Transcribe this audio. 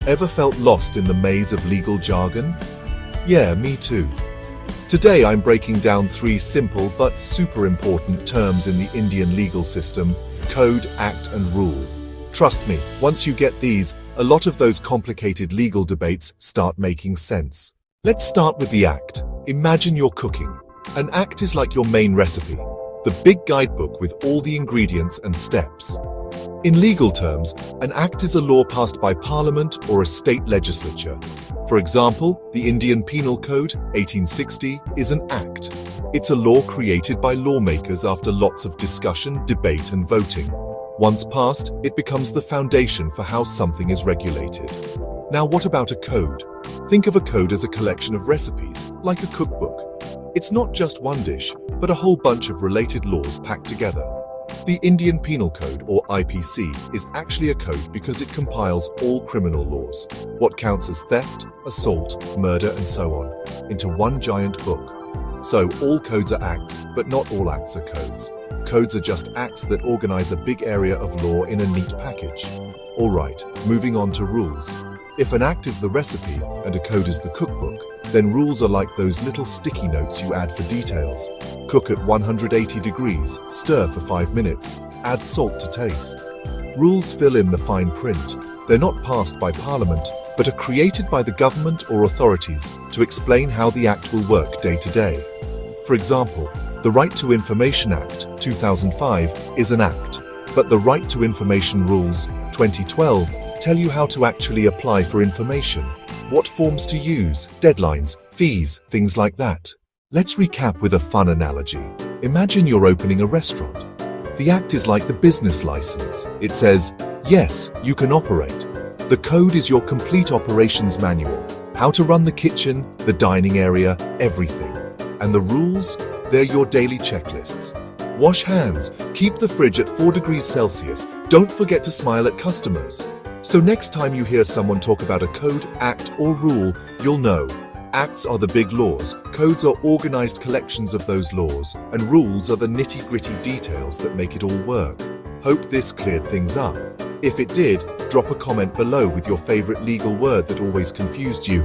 Ever felt lost in the maze of legal jargon? Yeah, me too. Today I'm breaking down 3 simple but super important terms in the Indian legal system: code, act, and rule. Trust me, once you get these, a lot of those complicated legal debates start making sense. Let's start with the act. Imagine you're cooking. An act is like your main recipe, the big guidebook with all the ingredients and steps. In legal terms, an act is a law passed by Parliament or a state legislature. For example, the Indian Penal Code, 1860, is an act. It's a law created by lawmakers after lots of discussion, debate, and voting. Once passed, it becomes the foundation for how something is regulated. Now, what about a code? Think of a code as a collection of recipes, like a cookbook. It's not just one dish, but a whole bunch of related laws packed together. The Indian Penal Code, or IPC, is actually a code because it compiles all criminal laws, what counts as theft, assault, murder, and so on, into one giant book. So all codes are acts, but not all acts are codes. Codes are just acts that organize a big area of law in a neat package. All right, moving on to rules. If an act is the recipe and a code is the cookbook, then rules are like those little sticky notes you add for details. Cook at 180 degrees, stir for 5 minutes, add salt to taste. Rules fill in the fine print. They're not passed by Parliament, but are created by the government or authorities to explain how the act will work day to day. For example, the Right to Information Act, 2005, is an act, but the Right to Information Rules, 2012, tell you how to actually apply for information, what forms to use, deadlines, fees, things like that. Let's recap with a fun analogy. Imagine you're opening a restaurant. The act is like the business license. It says, yes, you can operate. The code is your complete operations manual, how to run the kitchen, the dining area, everything. And the rules? They're your daily checklists. Wash hands, keep the fridge at 4 degrees Celsius, don't forget to smile at customers. So next time you hear someone talk about a code, act, or rule, you'll know. Acts are the big laws, codes are organized collections of those laws, and rules are the nitty-gritty details that make it all work. Hope this cleared things up. If it did, drop a comment below with your favorite legal word that always confused you.